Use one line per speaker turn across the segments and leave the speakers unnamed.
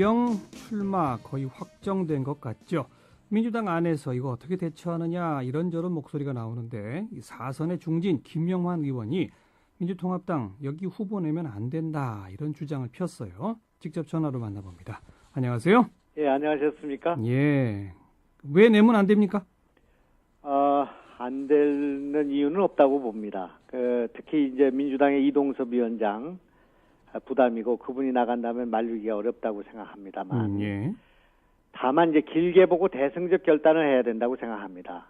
이재명 출마 거의 확정된 것 같죠. 민주당 안에서 이거 어떻게 대처하느냐 이런저런 목소리가 나오는데 이 4선의 중진 김영환 의원이 민주통합당 여기 후보 내면 안 된다 이런 주장을 폈어요. 직접 전화로 만나봅니다. 안녕하세요.
예, 안녕하셨습니까?
예. 왜 내면 안 됩니까?
안 되는 이유는 없다고 봅니다. 특히 이제 민주당의 이동섭 위원장 부담이고 그분이 나간다면 말리기가 어렵다고 생각합니다만.
예.
다만 이제 길게 보고 대승적 결단을 해야 된다고 생각합니다.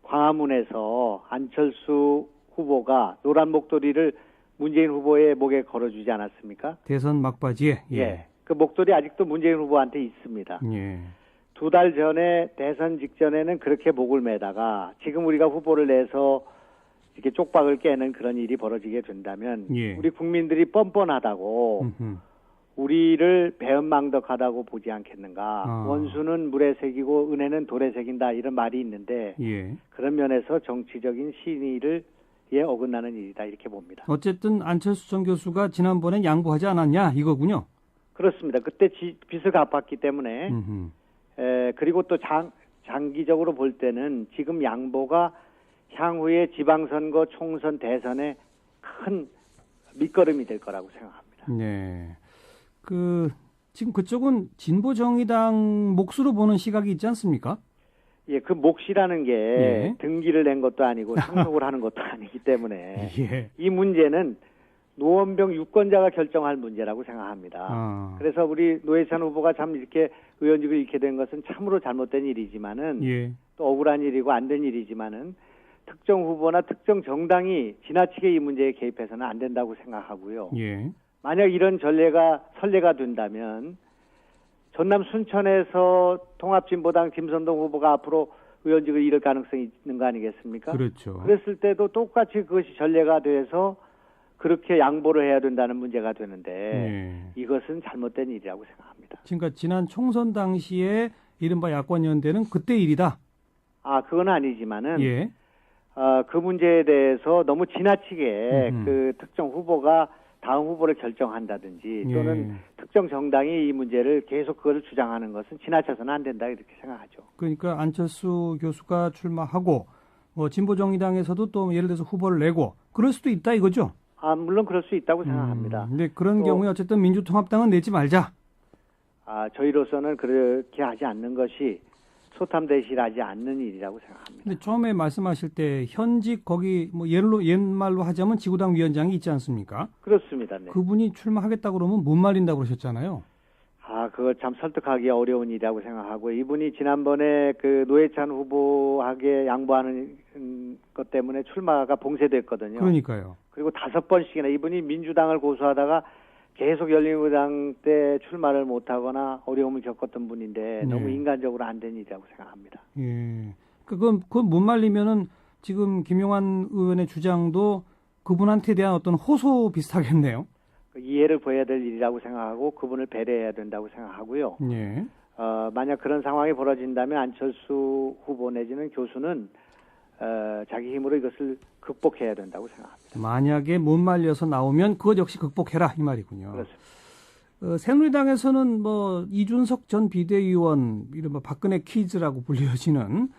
광화문에서 안철수 후보가 노란 목도리를 문재인 후보의 목에 걸어주지 않았습니까?
대선 막바지에.
예. 그 목도리 아직도 문재인 후보한테 있습니다.
예.
2달 전에 대선 직전에는 그렇게 목을 매다가 지금 우리가 후보를 내서 이렇게 쪽박을 깨는 그런 일이 벌어지게 된다면
예.
우리 국민들이 뻔뻔하다고 우리를 배은망덕하다고 보지 않겠는가. 원수는 물에 새기고 은혜는 돌에 새긴다 이런 말이 있는데
예.
그런 면에서 정치적인 신의를 어긋나는 일이다 이렇게 봅니다.
어쨌든 안철수 전 교수가 지난번엔 양보하지 않았냐 이거군요.
그렇습니다. 그때 빚을 갚았기 때문에 그리고 또 장기적으로 볼 때는 지금 양보가 향후에 지방선거, 총선, 대선에 큰 밑거름이 될 거라고 생각합니다.
네. 지금 그쪽은 진보정의당 몫으로 보는 시각이 있지 않습니까?
예, 그 몫이라는 게 등기를 낸 것도 아니고 상속을 하는 것도 아니기 때문에 이 문제는 노원병 유권자가 결정할 문제라고 생각합니다. 그래서 우리 노회찬 후보가 참 이렇게 의원직을 잃게 된 것은 참으로 잘못된 일이지만은 또 억울한 일이고 안 된 일이지만은 특정 후보나 특정 정당이 지나치게 이 문제에 개입해서는 안 된다고 생각하고요. 만약 이런 선례가 된다면 전남 순천에서 통합진보당 김선동 후보가 앞으로 의원직을 잃을 가능성이 있는 거 아니겠습니까?
그렇죠.
그랬을 때도 똑같이 그것이 전례가 돼서 그렇게 양보를 해야 된다는 문제가 되는데 이것은 잘못된 일이라고 생각합니다.
그러니까 지난 총선 당시에 이른바 야권연대는 그때 일이다.
그건 아니지만은 그 문제에 대해서 너무 지나치게 그 특정 후보가 다음 후보를 결정한다든지 또는 특정 정당이 이 문제를 계속 그것을 주장하는 것은 지나쳐서는 안 된다 이렇게 생각하죠.
그러니까 안철수 교수가 출마하고 진보정의당에서도 또 예를 들어서 후보를 내고 그럴 수도 있다 이거죠?
물론 그럴 수 있다고 생각합니다.
근데 그런 경우에 어쨌든 민주통합당은 내지 말자.
저희로서는 그렇게 하지 않는 것이 소탐대실하지 않는 일이라고 생각합니다.
근데 처음에 말씀하실 때 현직 거기 옛말로 하자면 지구당 위원장이 있지 않습니까?
그렇습니다. 네.
그분이 출마하겠다고 그러면 못 말린다고 그러셨잖아요.
그걸 참 설득하기 어려운 일이라고 생각하고 이분이 지난번에 그 노회찬 후보에게 양보하는 것 때문에 출마가 봉쇄됐거든요.
그러니까요.
그리고 5번씩이나 이분이 민주당을 고수하다가 계속 열린우리당 때 출마를 못하거나 어려움을 겪었던 분인데 너무 인간적으로 안 된 일이라고 생각합니다.
예. 그건 못 말리면은 지금 김용환 의원의 주장도 그분한테 대한 어떤 호소 비슷하겠네요.
이해를 보여야 될 일이라고 생각하고 그분을 배려해야 된다고 생각하고요. 만약 그런 상황이 벌어진다면 안철수 후보 내지는 교수는 자기 힘으로 이것을 극복해야 된다고 생각합니다.
만약에 못 말려서 나오면 그것 역시 극복해라 이 말이군요.
그렇습니다.
새누리당에서는 이준석 전 비대위원 이른바 박근혜 키즈라고 불려지는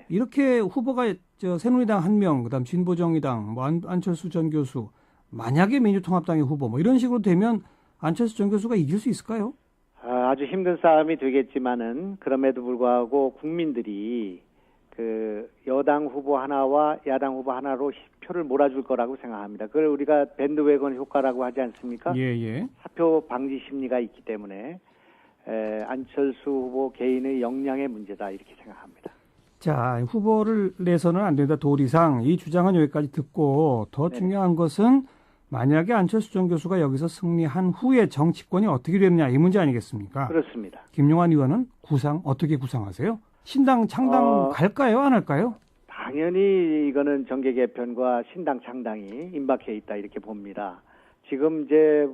이렇게 후보가 새누리당 1명, 그다음 진보정의당, 안철수 전 교수 만약에 민주통합당의 후보 이런 식으로 되면 안철수 전 교수가 이길 수 있을까요?
아주 힘든 싸움이 되겠지만은 그럼에도 불구하고 국민들이 그 여당 후보 하나와 야당 후보 하나로 표를 몰아줄 거라고 생각합니다. 그걸 우리가 밴드웨건 효과라고 하지 않습니까? 사표 방지 심리가 있기 때문에 안철수 후보 개인의 역량의 문제다 이렇게 생각합니다.
자, 후보를 내서는 안 된다 도리상 이 주장은 여기까지 듣고 더 중요한 것은 만약에 안철수 전 교수가 여기서 승리한 후에 정치권이 어떻게 되느냐 이 문제 아니겠습니까?
그렇습니다.
김용환 의원은 어떻게 구상하세요? 신당 창당 갈까요? 안 할까요?
당연히 이거는 정계 개편과 신당 창당이 임박해 있다 이렇게 봅니다. 지금 이제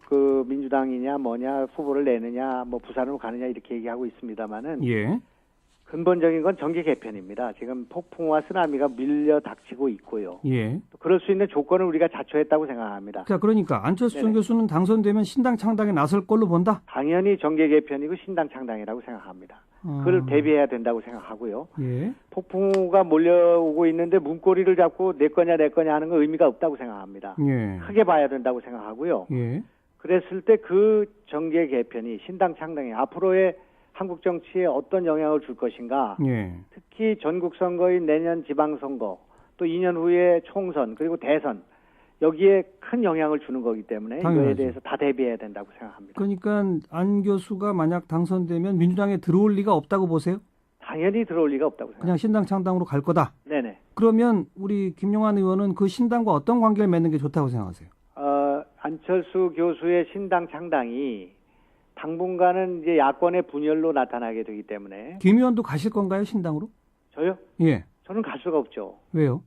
그 민주당이냐 뭐냐 후보를 내느냐 부산으로 가느냐 이렇게 얘기하고 있습니다만은 근본적인 건 정계 개편입니다. 지금 폭풍과 쓰나미가 밀려 닥치고 있고요.
예.
그럴 수 있는 조건을 우리가 자초했다고 생각합니다.
자, 그러니까 안철수 전 교수는 당선되면 신당 창당에 나설 걸로 본다?
당연히 정계 개편이고 신당 창당이라고 생각합니다. 그걸 대비해야 된다고 생각하고요.
예.
폭풍우가 몰려오고 있는데 문고리를 잡고 내 거냐 하는 건 의미가 없다고 생각합니다.
예.
크게 봐야 된다고 생각하고요.
예.
그랬을 때 그 정계 개편이 신당 창당이 앞으로의 한국 정치에 어떤 영향을 줄 것인가.
예.
특히 전국 선거인 내년 지방선거, 또 2년 후에 총선, 그리고 대선, 여기에 큰 영향을 주는 거기 때문에
당연하죠.
이거에 대해서 다 대비해야 된다고 생각합니다.
그러니까 안 교수가 만약 당선되면 민주당에 들어올 리가 없다고 보세요?
당연히 들어올 리가 없다고 생각합니다.
그냥 신당 창당으로 갈 거다?
네네.
그러면 우리 김용환 의원은 그 신당과 어떤 관계를 맺는 게 좋다고 생각하세요?
안철수 교수의 신당 창당이 당분간은 이제 야권의 분열로 나타나게 되기 때문에.
김 의원도 가실 건가요, 신당으로?
저요?
예.
저는 갈 수가 없죠.
왜요?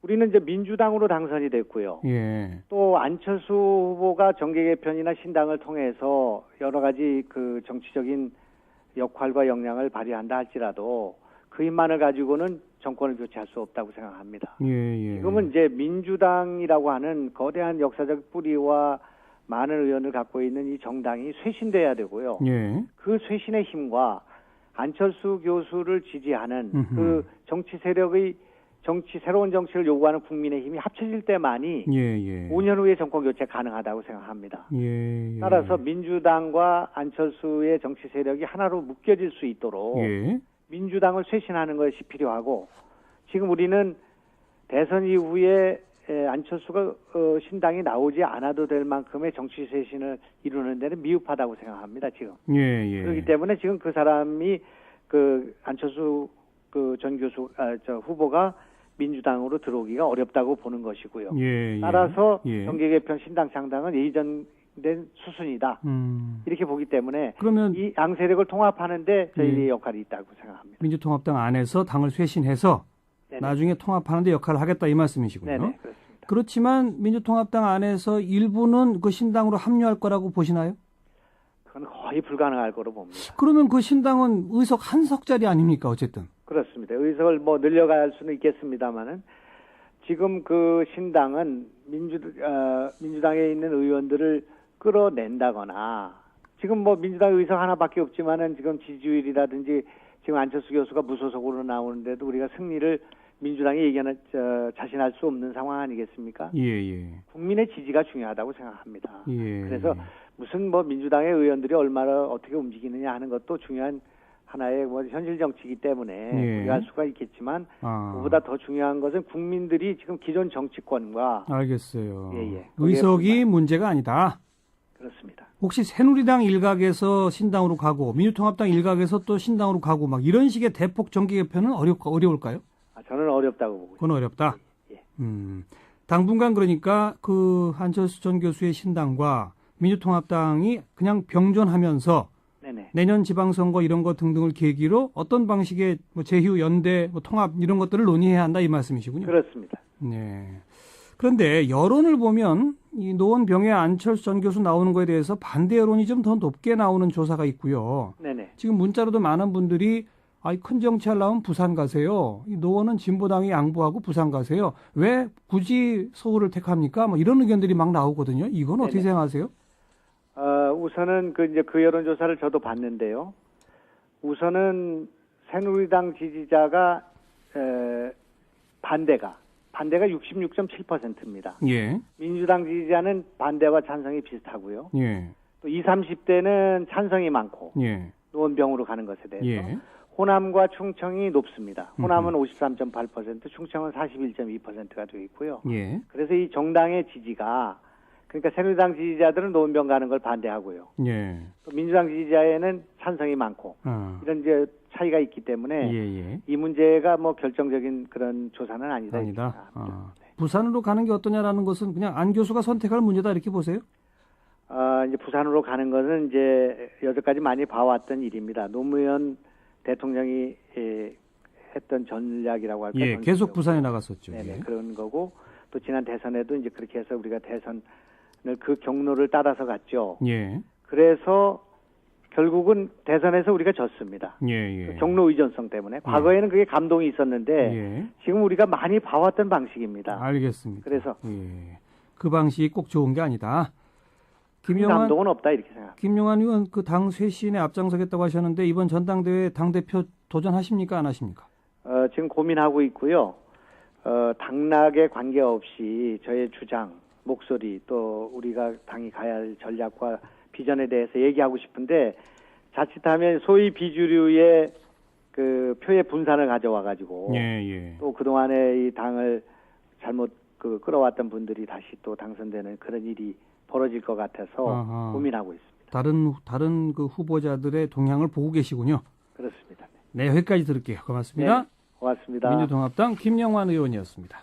우리는 이제 민주당으로 당선이 됐고요.
예.
또 안철수 후보가 정계 개편이나 신당을 통해서 여러 가지 그 정치적인 역할과 역량을 발휘한다 할지라도 그 힘만을 가지고는 정권을 교체할 수 없다고 생각합니다.
예.
지금은 이제 민주당이라고 하는 거대한 역사적 뿌리와 많은 의원을 갖고 있는 이 정당이 쇄신돼야 되고요.
예.
그 쇄신의 힘과 안철수 교수를 지지하는 그 정치 세력의 새로운 정치를 요구하는 국민의힘이 합쳐질 때만이 5년 후에 정권 교체 가능하다고 생각합니다. 따라서 민주당과 안철수의 정치 세력이 하나로 묶여질 수 있도록 민주당을 쇄신하는 것이 필요하고, 지금 우리는 대선 이후에 안철수가 신당이 나오지 않아도 될 만큼의 정치 쇄신을 이루는 데는 미흡하다고 생각합니다. 지금. 그렇기 때문에 지금 그 사람이 그 안철수 그 전 교수 후보가 민주당으로 들어오기가 어렵다고 보는 것이고요. 따라서 정계 개편 신당 창당은 예정된 수순이다. 이렇게 보기 때문에 그러면 이 양 세력을 통합하는데 저희의 역할이 있다고 생각합니다.
민주통합당 안에서 당을 쇄신해서 나중에 통합하는 데 역할을 하겠다 이 말씀이시군요.
네네, 그렇습니다.
그렇지만 민주통합당 안에서 일부는 그 신당으로 합류할 거라고 보시나요?
그건 거의 불가능할 거로 봅니다.
그러면 그 신당은 의석 한 석짜리 아닙니까, 어쨌든?
그렇습니다. 의석을 뭐 늘려갈 수는 있겠습니다만은 지금 그 신당은 민주당에 있는 의원들을 끌어낸다거나, 지금 뭐 민주당 의석 하나밖에 없지만은 지금 지지율이라든지 지금 안철수 교수가 무소속으로 나오는데도 우리가 승리를 민주당이 자신할 수 없는 상황 아니겠습니까? 국민의 지지가 중요하다고 생각합니다. 그래서 무슨 뭐 민주당의 의원들이 얼마나 어떻게 움직이느냐 하는 것도 중요한 하나의 뭐 현실 정치이기 때문에 우려할 수가 있겠지만 그보다 더 중요한 것은 국민들이 지금 기존 정치권과
알겠어요. 의석이 문제가 아니다.
그렇습니다.
혹시 새누리당 일각에서 신당으로 가고 민주통합당 일각에서 또 신당으로 가고 막 이런 식의 대폭 정계 개편은 어려울까요?
저는 어렵다고 보고 있습니다.
그건 어렵다. 당분간 그러니까 그 안철수 전 교수의 신당과 민주통합당이 그냥 병존하면서 내년 지방선거 이런 것 등등을 계기로 어떤 방식의 뭐 제휴, 연대, 뭐 통합 이런 것들을 논의해야 한다 이 말씀이시군요.
그렇습니다.
네. 그런데 여론을 보면 이 노원병에 안철수 전 교수 나오는 거에 대해서 반대 여론이 좀 더 높게 나오는 조사가 있고요. 지금 문자로도 많은 분들이 큰 정치 하려면 부산 가세요. 이 노원은 진보당이 양보하고 부산 가세요. 왜 굳이 서울을 택합니까? 뭐 이런 의견들이 막 나오거든요. 이건 어떻게 생각하세요?
우선은 그 여론조사를 저도 봤는데요. 우선은 새누리당 지지자가 반대가 66.7%입니다. 민주당 지지자는 반대와 찬성이 비슷하고요. 또 20, 30대는 찬성이 많고 노원병으로 가는 것에 대해서 호남과 충청이 높습니다. 호남은 53.8%, 충청은 41.2%가 되어 있고요. 그래서 이 정당의 지지가, 그러니까 새누리당 지지자들은 노원병 가는 걸 반대하고요. 또 민주당 지지자에는 찬성이 많고 이런 이제 차이가 있기 때문에 이 문제가 뭐 결정적인 그런 조사는 아니다.
부산으로 가는 게 어떠냐라는 것은 그냥 안 교수가 선택할 문제다 이렇게 보세요?
이제 부산으로 가는 것은 이제 여태까지 많이 봐왔던 일입니다. 노무현 대통령이 했던 전략이라고 할까요?
계속 부산에 나갔었죠.
그런 거고, 또 지난 대선에도 이제 그렇게 해서 우리가 대선을 그 경로를 따라서 갔죠. 그래서 결국은 대선에서 우리가 졌습니다. 그 경로 의존성 때문에. 과거에는 그게 감동이 있었는데 지금 우리가 많이 봐왔던 방식입니다.
알겠습니다.
그래서
그 방식이 꼭 좋은 게 아니다.
감동은 없다 이렇게 생각합니다.
김용환 의원 그 당 쇄신에 앞장서겠다고 하셨는데 이번 전당대회 당대표 도전하십니까 안 하십니까?
지금 고민하고 있고요. 당락에 관계없이 저의 주장, 목소리 또 우리가 당이 가야 할 전략과 비전에 대해서 얘기하고 싶은데 자칫하면 소위 비주류의 그 표의 분산을 가져와 가지고 또 그동안에 이 당을 잘못 끌어왔던 분들이 다시 또 당선되는 그런 일이 벌어질 것 같아서 고민하고 있습니다.
다른 그 후보자들의 동향을 보고 계시군요.
그렇습니다.
네, 여기까지 들을게요. 고맙습니다.
네, 고맙습니다.
민주통합당 김영환 의원이었습니다.